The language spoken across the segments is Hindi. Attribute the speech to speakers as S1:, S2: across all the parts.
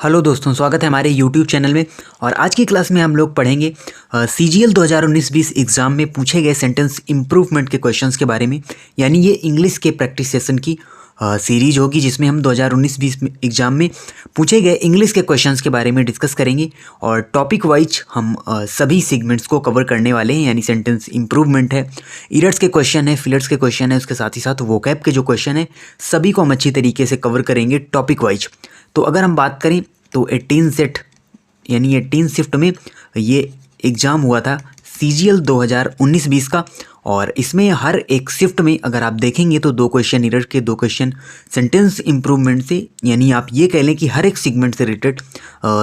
S1: हेलो दोस्तों, स्वागत है हमारे YouTube चैनल में। और आज की क्लास में हम लोग पढ़ेंगे CGL 2019-20 एग्ज़ाम में पूछे गए सेंटेंस इम्प्रूवमेंट के क्वेश्चंस के बारे में। यानी ये इंग्लिश के प्रैक्टिस सेशन की सीरीज होगी जिसमें हम 2019-20 एग्ज़ाम में पूछे गए इंग्लिश के क्वेश्चंस के बारे में डिस्कस करेंगे। और टॉपिक वाइज हम सभी सेगमेंट्स को कवर करने वाले हैं। यानी सेंटेंस इम्प्रूवमेंट है, इरर्स के क्वेश्चन है, फिलर्स के क्वेश्चन है, उसके साथ ही साथ वोकैब के जो क्वेश्चन है सभी को हम अच्छी तरीके से कवर करेंगे टॉपिक वाइज। तो अगर हम बात करें तो 18 सेट यानी 18 शिफ्ट में ये एग्ज़ाम हुआ था CGL 2019-20 का। और इसमें हर एक शिफ्ट में अगर आप देखेंगे तो 2 क्वेश्चन इरर के, 2 क्वेश्चन सेंटेंस इम्प्रूवमेंट से, यानी आप ये कह लें कि हर एक सेगमेंट से रिलेटेड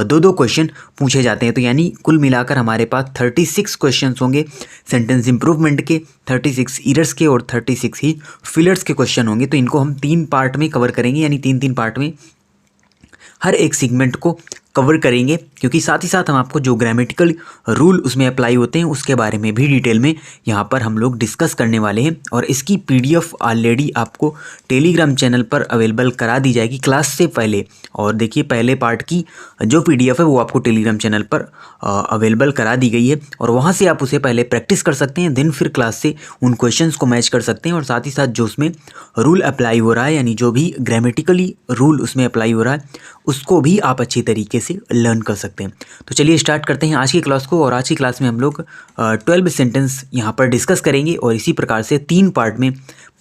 S1: 2-2 क्वेश्चन पूछे जाते हैं। तो यानी कुल मिलाकर हमारे पास 36 क्वेश्चन होंगे सेंटेंस इम्प्रूवमेंट के, 36 इरर्स के और 36 ही फिलर्स के क्वेश्चन होंगे। तो इनको हम 3 पार्ट में कवर करेंगे, यानी 3-3 पार्ट में हर एक सेगमेंट को कवर करेंगे। क्योंकि साथ ही साथ हम आपको जो ग्रामेटिकल रूल उसमें अप्लाई होते हैं उसके बारे में भी डिटेल में यहाँ पर हम लोग डिस्कस करने वाले हैं। और इसकी PDF ऑलरेडी आपको टेलीग्राम चैनल पर अवेलेबल करा दी जाएगी क्लास से पहले। और देखिए पहले पार्ट की जो PDF है वो आपको टेलीग्राम चैनल पर अवेलेबल करा दी गई है और वहाँ से आप उसे पहले प्रैक्टिस कर सकते हैं, देन फिर क्लास से उन क्वेश्चंस को मैच कर सकते हैं। और साथ ही साथ जो उसमें रूल अप्लाई हो रहा है, यानी जो भी ग्रामेटिकली रूल उसमें अप्लाई हो रहा है उसको भी आप अच्छी तरीके से लर्न कर सकते हैं। तो चलिए स्टार्ट करते हैं आज की क्लास को। और आज की क्लास में हम लोग 12 सेंटेंस यहाँ पर डिस्कस करेंगे और इसी प्रकार से 3 पार्ट में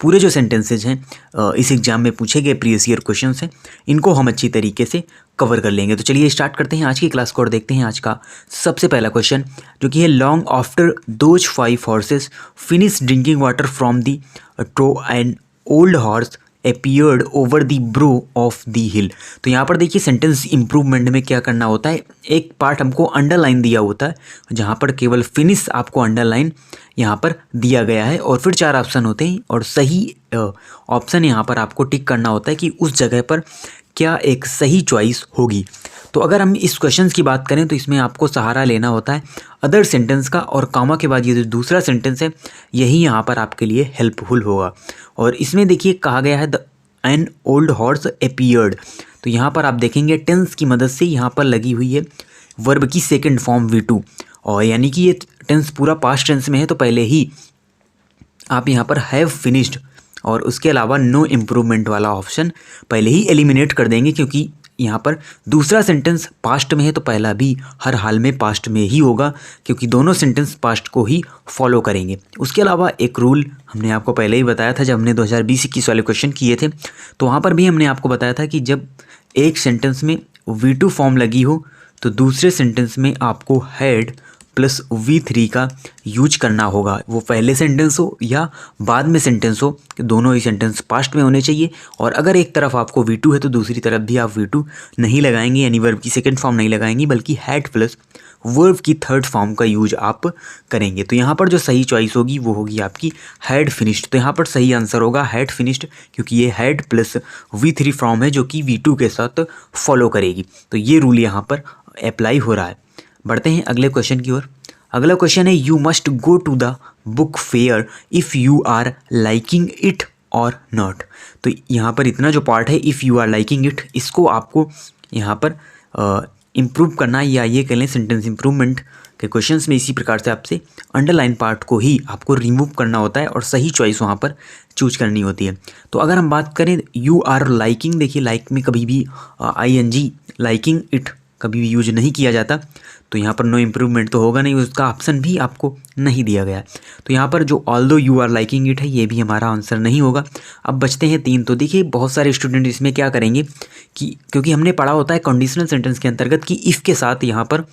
S1: पूरे जो सेंटेंसेज हैं इस एग्जाम में पूछे गए प्रीवियस ईयर क्वेश्चंस हैं इनको हम अच्छी तरीके से कवर कर लेंगे। तो चलिए स्टार्ट करते हैं आज की क्लास को और देखते हैं आज का सबसे पहला क्वेश्चन, जो कि है long after those 5 horses finish drinking water from the trough and old horse appeared over the brow of the hill। तो यहाँ पर देखिए सेंटेंस इम्प्रूवमेंट में क्या करना होता है, एक पार्ट हमको अंडरलाइन दिया होता है जहाँ पर केवल फिनिश आपको अंडरलाइन यहाँ पर दिया गया है और फिर 4 ऑप्शन होते हैं और सही ऑप्शन यहाँ पर आपको टिक करना होता है कि उस जगह पर क्या एक सही चॉइस होगी। तो अगर हम इस क्वेश्चन की बात करें तो इसमें आपको सहारा लेना होता है अदर सेंटेंस का, और कामा के बाद ये जो दूसरा सेंटेंस है यही यहाँ पर आपके लिए हेल्पफुल होगा। और इसमें देखिए कहा गया है the an old horse appeared. तो यहाँ पर आप देखेंगे टेंस की मदद से यहाँ पर लगी हुई है वर्ब की सेकेंड फॉर्म V2, और यानी कि ये टेंस पूरा पास्ट टेंस में है तो पहले ही आप यहाँ पर हैव फिनिश्ड और उसके अलावा नो इम्प्रूवमेंट वाला ऑप्शन पहले ही एलिमिनेट कर देंगे। क्योंकि यहाँ पर दूसरा सेंटेंस पास्ट में है तो पहला भी हर हाल में पास्ट में ही होगा, क्योंकि दोनों सेंटेंस पास्ट को ही फॉलो करेंगे। उसके अलावा एक रूल हमने आपको पहले ही बताया था जब हमने 2020-21 वाले क्वेश्चन किए थे, तो वहाँ पर भी हमने आपको बताया था कि जब एक सेंटेंस में V2 फॉर्म लगी हो तो दूसरे सेंटेंस में आपको हैड प्लस V3 का यूज करना होगा। वो पहले सेंटेंस हो या बाद में सेंटेंस हो, दोनों ही सेंटेंस पास्ट में होने चाहिए। और अगर एक तरफ आपको V2 है तो दूसरी तरफ भी आप V2 नहीं लगाएंगे, यानी वर्ब की सेकंड फॉर्म नहीं लगाएंगे, बल्कि हैड प्लस वर्ब की थर्ड फॉर्म का यूज आप करेंगे। तो यहाँ पर जो सही चॉइस होगी वो होगी आपकी हैड फिनिश्ड। तो यहाँ पर सही आंसर होगा हैड फिनिश्ड, क्योंकि ये हैड प्लस V3 फॉर्म है जो कि V2 के साथ फॉलो करेगी। तो ये रूल यहाँ पर अप्लाई हो रहा है। बढ़ते हैं अगले क्वेश्चन की ओर। अगला क्वेश्चन है you must go to the book fair if you are liking it or not. तो यहाँ पर इतना जो पार्ट है if you are liking it, इसको आपको यहाँ पर इम्प्रूव करना है, या ये कह लें सेंटेंस इम्प्रूवमेंट के क्वेश्चंस में इसी प्रकार से आपसे अंडरलाइन पार्ट को ही आपको रिमूव करना होता है और सही चॉइस वहाँ पर चूज करनी होती है। तो अगर हम बात करें यू आर लाइकिंग, देखिए लाइक में कभी भी ING लाइकिंग इट कभी भी यूज नहीं किया जाता, तो यहाँ पर नो इम्प्रूवमेंट तो होगा नहीं, उसका ऑप्शन भी आपको नहीं दिया गया। तो यहाँ पर जो although you are liking it है ये भी हमारा आंसर नहीं होगा। अब बचते हैं 3। तो देखिए बहुत सारे स्टूडेंट इसमें क्या करेंगे कि क्योंकि हमने पढ़ा होता है कंडीशनल सेंटेंस के अंतर्गत कि इफ़ के साथ यहाँ पर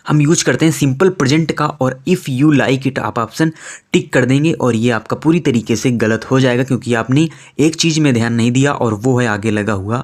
S1: हम यूज करते हैं सिंपल प्रेजेंट का, और इफ़ यू लाइक इट आप ऑप्शन टिक कर देंगे और ये आपका पूरी तरीके से गलत हो जाएगा, क्योंकि आपने एक चीज़ में ध्यान नहीं दिया और वो है आगे लगा हुआ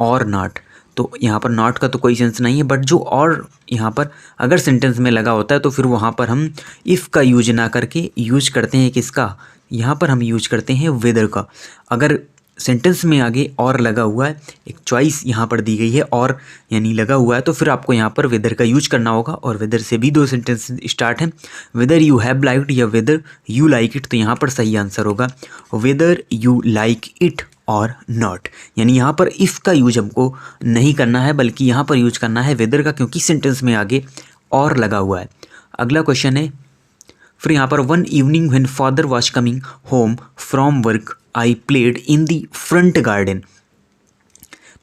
S1: और नॉट। तो यहाँ पर नॉट का तो कोई सेंस नहीं है, बट जो और यहाँ पर अगर सेंटेंस में लगा होता है तो फिर वहाँ पर हम इफ़ का यूज ना करके यूज करते हैं किसका, यहाँ पर हम यूज करते हैं वेदर का। अगर सेंटेंस में आगे और लगा हुआ है, एक चॉइस यहाँ पर दी गई है और यानी लगा हुआ है, तो फिर आपको यहाँ पर वेदर का यूज करना होगा। और वेदर से भी 2 सेंटेंस स्टार्ट हैं, वेदर यू हैव लाइक्ड या वेदर यू लाइक इट। तो यहाँ पर सही आंसर होगा whether you like it or not. यानी यहाँ पर इफ़ का यूज हमको नहीं करना है, बल्कि यहाँ पर यूज करना है वेदर का, क्योंकि सेंटेंस में आगे और लगा हुआ है। अगला क्वेश्चन है, फिर यहाँ पर one evening when father was coming home from work I played in the front garden.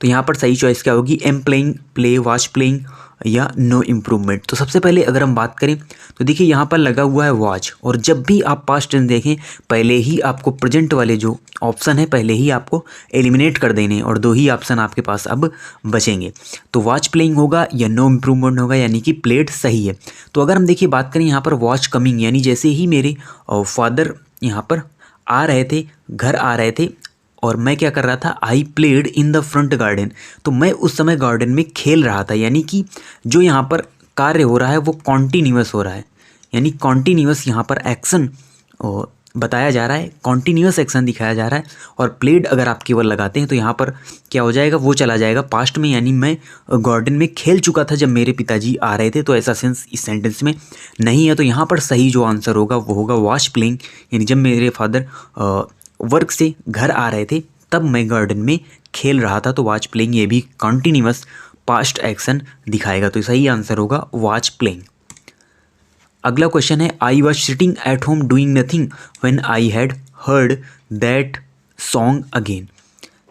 S1: तो यहाँ पर सही चॉइस क्या होगी, am playing, play, watch playing या नो इम्प्रूवमेंट। तो सबसे पहले अगर हम बात करें तो देखिए यहाँ पर लगा हुआ है वॉच, और जब भी आप पास्ट टेंस देखें पहले ही आपको प्रेजेंट वाले जो ऑप्शन है पहले ही आपको एलिमिनेट कर देने, और दो ही ऑप्शन आपके पास अब बचेंगे। तो वॉच प्लेइंग होगा या नो इम्प्रूवमेंट होगा, यानी कि प्लेड सही है। तो अगर हम देखिए बात करें यहाँ पर वॉच कमिंग, यानी जैसे ही मेरे फादर यहाँ पर आ रहे थे, घर आ रहे थे, और मैं क्या कर रहा था, I played in the front garden. तो मैं उस समय गार्डन में खेल रहा था, यानी कि जो यहाँ पर कार्य हो रहा है वो कॉन्टीन्यूअस हो रहा है, यानी कॉन्टीन्यूअस यहाँ पर एक्शन बताया जा रहा है, कॉन्टीन्यूअस एक्शन दिखाया जा रहा है। और प्लेड अगर आप केवल लगाते हैं तो यहाँ पर क्या हो जाएगा, वो चला जाएगा पास्ट में, यानी मैं गार्डन में खेल चुका था जब मेरे पिताजी आ रहे थे। तो ऐसा सेंस इस सेंटेंस में नहीं है। तो यहाँ पर सही जो आंसर होगा वो होगा वॉच प्लेइंग, यानी जब मेरे फादर वर्क से घर आ रहे थे तब मैं गार्डन में खेल रहा था। तो वॉच प्लेइंग ये भी कॉन्टीन्यूअस पास्ट एक्शन दिखाएगा। तो सही आंसर होगा वॉच प्लेइंग। अगला क्वेश्चन है, I was sitting at home doing nothing when I had heard that song again.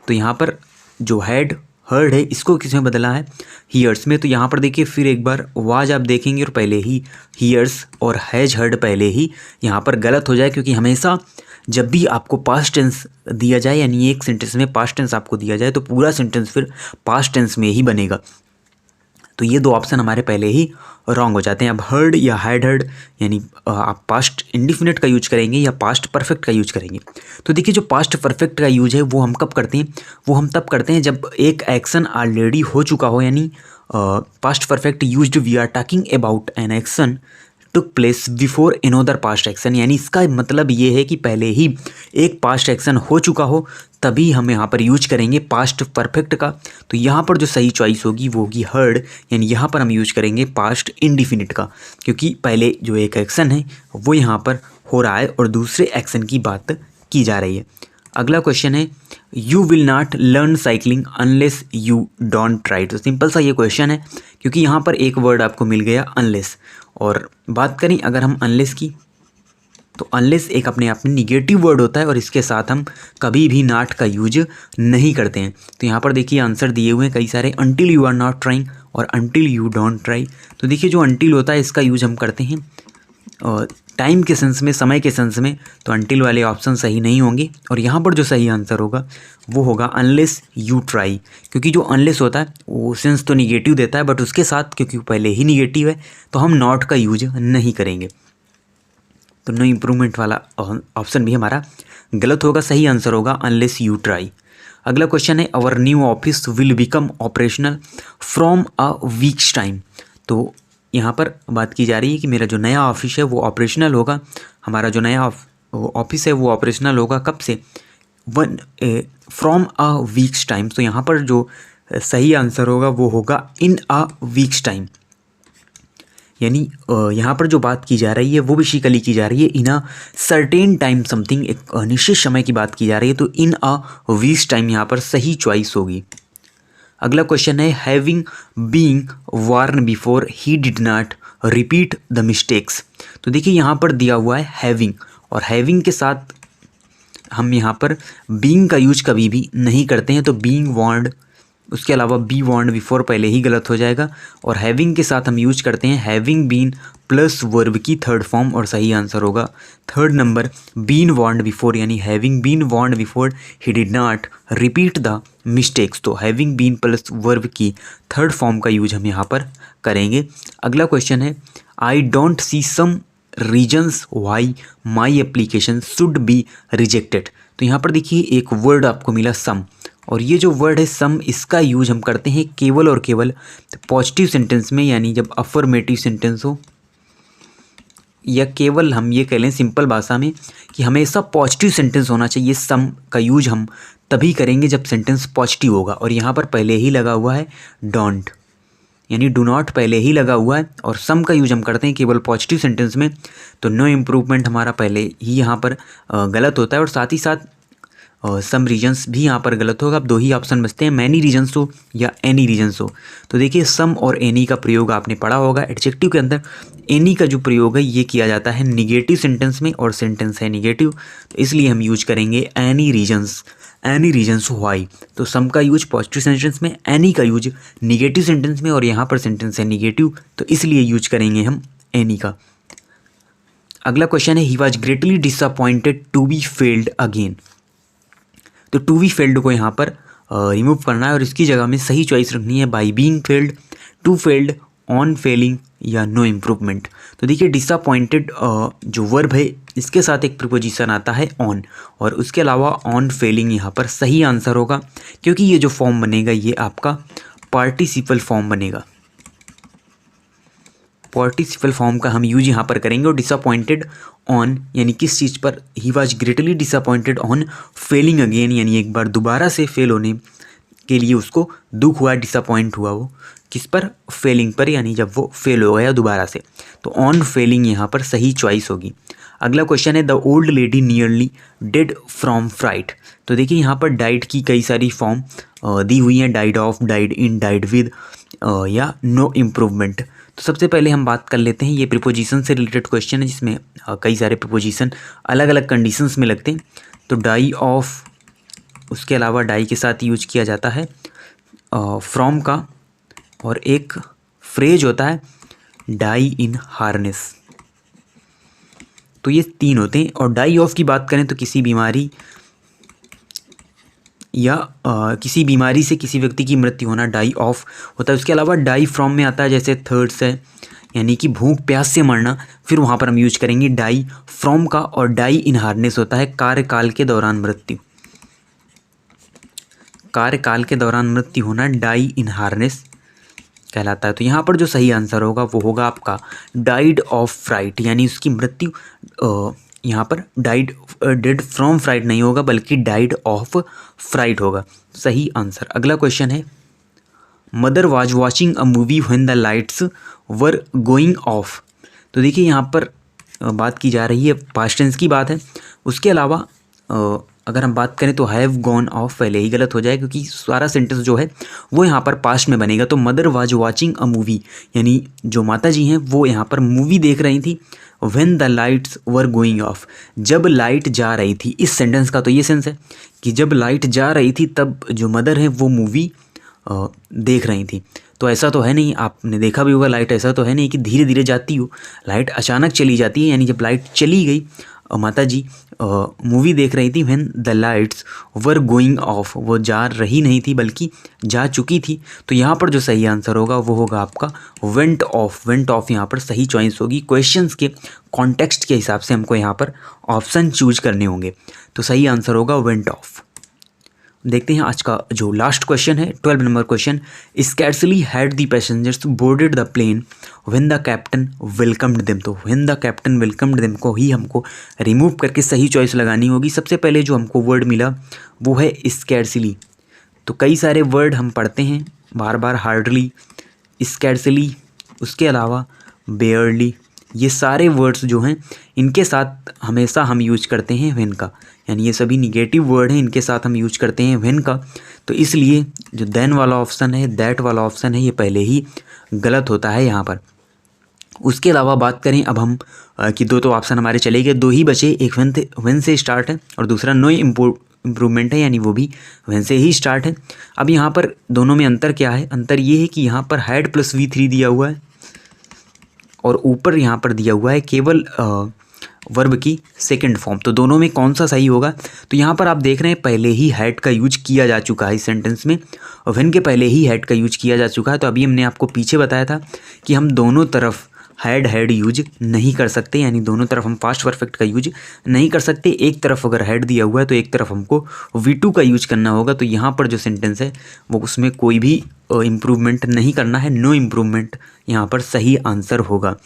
S1: तो यहाँ पर जो हैड हर्ड है इसको किसमें बदला है, हीयर्स में। तो यहाँ पर देखिए फिर एक बार वाज आप देखेंगे और पहले ही हीयर्स और हैज हर्ड पहले ही यहाँ पर गलत हो जाए, क्योंकि हमेशा जब भी आपको पास्ट टेंस दिया जाए, यानी एक सेंटेंस में पास्ट टेंस आपको दिया जाए तो पूरा सेंटेंस फिर पास्ट टेंस में ही बनेगा। तो ये दो ऑप्शन हमारे पहले ही रॉन्ग हो जाते हैं। अब हर्ड या हैड हर्ड, यानी आप पास्ट इंडिफिनिट का यूज करेंगे या पास्ट परफेक्ट का यूज करेंगे। तो देखिए जो पास्ट परफेक्ट का यूज है वो हम कब करते हैं, वो हम तब करते हैं जब एक एक्शन ऑलरेडी हो चुका हो, यानी past perfect used we are talking about an action took place before another past action. यानी इसका मतलब ये है कि पहले ही एक पास्ट एक्शन हो चुका हो तभी हम यहाँ पर यूज करेंगे पास्ट परफेक्ट का। तो यहाँ पर जो सही चॉइस होगी वो होगी हर्ड, यानी यहाँ पर हम यूज करेंगे पास्ट इंडिफिनिट का, क्योंकि पहले जो एक एक्शन है वो यहाँ पर हो रहा है और दूसरे एक्शन की बात की जा रही है। अगला क्वेश्चन है, you will not learn cycling unless you don't try. तो सिंपल सा ये क्वेश्चन है, क्योंकि यहाँ पर एक वर्ड आपको मिल गया अनलेस। और बात करें अगर हम अनलेस की, तो अनलेस एक अपने आप में निगेटिव वर्ड होता है और इसके साथ हम कभी भी नॉट का यूज नहीं करते हैं। तो यहाँ पर देखिए आंसर दिए हुए हैं कई सारे, until you are not trying और अनटिल यू डोंट ट्राई। तो देखिए जो अनटिल होता है इसका यूज हम करते हैं टाइम के सेंस में, समय के सेंस में, तो अनटिल वाले ऑप्शन सही नहीं होंगे। और यहाँ पर जो सही आंसर होगा वो होगा अनलेस यू ट्राई, क्योंकि जो अनलेस होता है वो सेंस तो निगेटिव देता है, बट उसके साथ क्योंकि पहले ही निगेटिव है तो हम नॉट का यूज नहीं करेंगे। तो नो इम्प्रूवमेंट वाला ऑप्शन भी हमारा गलत होगा, सही आंसर होगा अनलेस यू ट्राई। अगला क्वेश्चन है, our new office will become operational from a weeks time. तो यहाँ पर बात की जा रही है कि मेरा जो नया ऑफिस है वो ऑपरेशनल होगा, हमारा जो नया ऑफिस है वो ऑपरेशनल होगा कब से, फ्रॉम अ वीक्स टाइम। तो यहाँ पर जो सही आंसर होगा वो होगा इन अ वीक्स टाइम, यानी यहाँ पर जो बात की जा रही है वो बेसिकली की जा रही है इन अ सर्टेन टाइम समथिंग, एक निश्चित समय की बात की जा रही है। तो इन अ वीक्स टाइम यहाँ पर सही चॉइस होगी। अगला क्वेश्चन है, having being warned before he did not repeat the mistakes. तो देखिए यहाँ पर दिया हुआ है हैविंग, और हैविंग के साथ हम यहाँ पर बीइंग का यूज कभी भी नहीं करते हैं। तो बीइंग वार्न्ड, उसके अलावा बी वार्न्ड बिफोर पहले ही गलत हो जाएगा। और हैविंग के साथ हम यूज करते हैं हैविंग बीन प्लस वर्ब की थर्ड फॉर्म, और सही आंसर होगा third number been warned before, यानी having been warned before he did not repeat the mistakes. तो हैविंग बीन प्लस वर्ब की थर्ड फॉर्म का यूज हम यहाँ पर करेंगे। अगला क्वेश्चन है, I don't see some reasons why my application should be rejected. तो यहाँ पर देखिए एक वर्ड आपको मिला सम, और ये जो वर्ड है सम इसका यूज हम करते हैं केवल और केवल पॉजिटिव सेंटेंस में, यानी जब अफर्मेटिव सेंटेंस हो, या केवल हम ये कह लें सिंपल भाषा में कि हमेशा पॉजिटिव सेंटेंस होना चाहिए। सम का यूज हम तभी करेंगे जब सेंटेंस पॉजिटिव होगा, और यहाँ पर पहले ही लगा हुआ है डोंट, यानी डू नॉट पहले ही लगा हुआ है, और सम का यूज हम करते हैं केवल पॉजिटिव सेंटेंस में। तो नो इम्प्रूवमेंट हमारा पहले ही यहाँ पर गलत होता है। और साथ ही साथ सम रीजन्स भी यहाँ पर गलत होगा। अब दो ही ऑप्शन बचते हैं, मैनी रीजन्स हो या एनी रीजन्स हो। तो देखिए सम और एनी का प्रयोग आपने पढ़ा होगा। एडजेक्टिव के अंदर एनी का जो प्रयोग है ये किया जाता है निगेटिव सेंटेंस में, और सेंटेंस है निगेटिव, तो इसलिए हम यूज करेंगे any reasons. Any reasons why, तो सम का यूज पॉजिटिव सेंटेंस में, एनी का यूज निगेटिव सेंटेंस में, और यहाँ पर सेंटेंस है निगेटिव, तो इसलिए यूज करेंगे हम एनी का। अगला क्वेश्चन है he was greatly disappointed to be failed again. तो टू बी फेल्ड को यहाँ पर रिमूव करना है और इसकी जगह में सही चॉइस रखनी है by being failed, to failed, on failing या नो इम्प्रूवमेंट। तो देखिए डिसअपॉइंटेड जो वर्ब है इसके साथ एक प्रीपोजिशन आता है ऑन, और उसके अलावा ऑन फेलिंग यहाँ पर सही आंसर होगा, क्योंकि ये जो फॉर्म बनेगा ये आपका पार्टिसिपल फॉर्म बनेगा। पार्टिसिपल फॉर्म का हम यूज यहाँ पर करेंगे। और डिसअपॉइंटेड ऑन यानी किस चीज़ पर, he was greatly disappointed on failing again, यानी एक बार दोबारा से फेल होने के लिए उसको दुख हुआ, डिसअपॉइंट हुआ वो किस पर, फेलिंग पर, यानी जब वो फेल हो गया दोबारा से। तो ऑन फेलिंग यहाँ पर सही चॉइस होगी। अगला क्वेश्चन है the old lady nearly dead from fright. तो देखिए यहाँ पर डाइड की कई सारी फॉर्म दी हुई हैं, died of, died in, died with या नो इम्प्रूवमेंट। तो सबसे पहले हम बात कर लेते हैं, ये प्रीपोजिशन से रिलेटेड क्वेश्चन है जिसमें कई सारे प्रीपोजिशन अलग अलग कंडीशंस में लगते हैं। तो डाई ऑफ, उसके अलावा डाई के साथ यूज किया जाता है फ्रॉम का, और एक फ्रेज होता है डाई इन हार्नेस। तो ये तीन होते हैं। और डाई ऑफ की बात करें तो किसी बीमारी या किसी बीमारी से किसी व्यक्ति की मृत्यु होना डाई ऑफ होता है। उसके अलावा डाई फ्रॉम में आता है जैसे थर्ड्स है, यानी कि भूख प्यास से मरना, फिर वहाँ पर हम यूज करेंगे डाई फ्रॉम का। और डाई इन हार्नेस होता है कार्यकाल के दौरान मृत्यु, कार्यकाल के दौरान मृत्यु होना डाई इन हार्नेस कहलाता है। तो यहाँ पर जो सही आंसर होगा वो होगा आपका डाइड ऑफ फ्राइट, यानी उसकी मृत्यु यहाँ पर डाइड, डेड फ्रॉम फ्राइट नहीं होगा बल्कि डाइड ऑफ फ्राइट होगा सही आंसर। अगला क्वेश्चन है mother was watching a movie when the lights were going of. तो देखिए यहाँ पर बात की जा रही है पास्ट टेंस की बात है। उसके अलावा अगर हम बात करें तो हैव गॉन ऑफ पहले ही गलत हो जाए, क्योंकि सारा सेंटेंस जो है वो यहाँ पर पास्ट में बनेगा। तो mother was watching a movie, यानी जो माता जी हैं वो यहाँ पर मूवी देख रही थी। When the lights were going of, जब लाइट जा रही थी। इस सेंटेंस का तो ये सेंस है कि जब लाइट जा रही थी तब जो मदर है वो मूवी देख रही थी। तो ऐसा तो है नहीं, आपने देखा भी होगा लाइट, ऐसा तो है नहीं कि धीरे धीरे जाती हो, लाइट अचानक चली जाती है। यानी जब लाइट चली गई, माता जी मूवी देख रही थी। When the lights were going of, वो जा रही नहीं थी बल्कि जा चुकी थी। तो यहाँ पर जो सही आंसर होगा वो होगा आपका वेंट ऑफ। वेंट ऑफ यहाँ पर सही चॉइस होगी। क्वेश्चंस के कॉन्टेक्स्ट के हिसाब से हमको यहाँ पर ऑप्शन चूज करने होंगे। तो सही आंसर होगा वेंट ऑफ। देखते हैं आज का जो लास्ट क्वेश्चन है, 12 number question. Scarcely had the passengers boarded the plane when the captain welcomed them. तो when the captain welcomed them को ही हमको रिमूव करके सही चॉइस लगानी होगी। सबसे पहले जो हमको वर्ड मिला वो है स्कैर्सली। तो कई सारे वर्ड हम पढ़ते हैं बार बार, हार्डली, स्कैर्सली, उसके अलावा बेयरली, ये सारे वर्ड्स जो हैं इनके साथ हमेशा हम यूज करते हैं व्हेन का, यानी ये सभी निगेटिव वर्ड हैं, इनके साथ हम यूज करते हैं व्हेन का। तो इसलिए जो देन वाला ऑप्शन है, दैट वाला ऑप्शन है, ये पहले ही गलत होता है यहाँ पर। उसके अलावा बात करें अब हम कि दो तो ऑप्शन हमारे चले गए, दो ही बचे। एक व्हेन से स्टार्ट है और दूसरा नो इम्प्रूवमेंट है, यानी वो भी व्हेन से ही स्टार्ट है। अब यहाँ पर दोनों में अंतर क्या है? अंतर ये है कि यहाँ पर हैड प्लस V3 दिया हुआ है और ऊपर यहाँ पर दिया हुआ है केवल वर्ब की सेकंड फॉर्म। तो दोनों में कौन सा सही होगा? तो यहाँ पर आप देख रहे हैं पहले ही हैड का यूज किया जा चुका है इस सेंटेंस में, और व्हेन के पहले ही हैड का यूज किया जा चुका है। तो अभी हमने आपको पीछे बताया था कि हम दोनों तरफ हैड यूज नहीं कर सकते, यानी दोनों तरफ हम पास्ट परफेक्ट का यूज नहीं कर सकते। एक तरफ अगर हैड दिया हुआ है तो एक तरफ हमको V2 का यूज करना होगा। तो यहाँ पर जो सेंटेंस है वो उसमें कोई भी इम्प्रूवमेंट नहीं करना है, नो इम्प्रूवमेंट यहाँ पर सही आंसर होगा।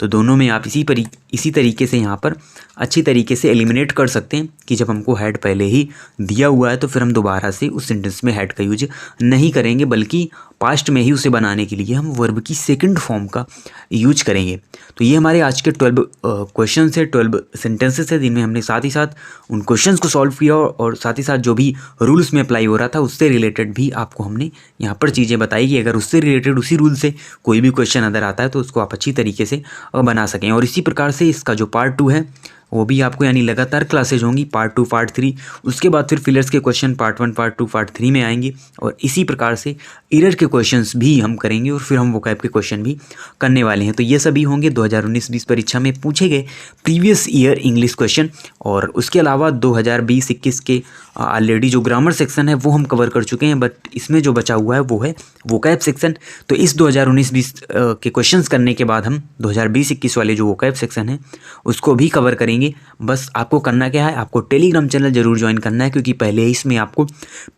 S1: तो दोनों में आप इसी तरीके से यहाँ पर अच्छी तरीके से एलिमिनेट कर सकते हैं कि जब हमको हैड पहले ही दिया हुआ है तो फिर हम दोबारा से उस सेंटेंस में हैड का यूज नहीं करेंगे, बल्कि पास्ट में ही उसे बनाने के लिए हम वर्ब की सेकंड फॉर्म का यूज करेंगे। तो ये हमारे आज के 12 क्वेश्चन है, 12 सेंटेंसेस है, जिनमें हमने साथ ही साथ उन क्वेश्चंस को सॉल्व किया और साथ ही साथ जो भी रूल्स में अप्लाई हो रहा था उससे रिलेटेड भी आपको हमने यहाँ पर चीज़ें बताई कि अगर उससे रिलेटेड उसी रूल से कोई भी क्वेश्चन अदर आता है तो उसको आप अच्छी तरीके से बना सकें। और इसी प्रकार से इसका जो पार्ट 2 है वो भी आपको यानी लगातार क्लासेज होंगी, पार्ट 2 पार्ट 3, उसके बाद फिर फिलर्स के क्वेश्चन पार्ट 1 पार्ट 2 पार्ट 3 में आएंगे। और इसी प्रकार से एरर के क्वेश्चंस भी हम करेंगे और फिर हम वोकैब के क्वेश्चन भी करने वाले हैं। तो ये सभी होंगे 2019-20 परीक्षा में पूछे गए प्रीवियस ईयर इंग्लिश क्वेश्चन। और उसके अलावा 2020-21 के ऑलरेडी जो ग्रामर सेक्शन है वो हम कवर कर चुके हैं, बट इसमें जो बचा हुआ है वो है वोकैब सेक्शन। तो इस 2019-20 के क्वेश्चंस करने के बाद हम 2020-21 वाले जो वोकैब सेक्शन है उसको भी कवर करेंगे। बस आपको करना क्या है, आपको टेलीग्राम चैनल जरूर ज्वाइन करना है, क्योंकि पहले ही इसमें आपको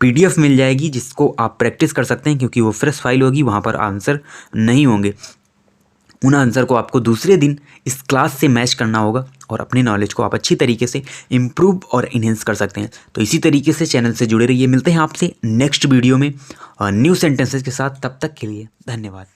S1: PDF मिल जाएगी जिसको आप प्रैक्टिस कर सकते हैं, क्योंकि वो फ्रेश फाइल होगी, वहाँ पर आंसर नहीं होंगे। उन आंसर को आपको दूसरे दिन इस क्लास से मैच करना होगा और अपने नॉलेज को आप अच्छी तरीके से इम्प्रूव और इन्हेंस कर सकते हैं। तो इसी तरीके से चैनल से जुड़े रहिए। मिलते हैं आपसे नेक्स्ट वीडियो में न्यू सेंटेंसेस के साथ। तब तक के लिए धन्यवाद।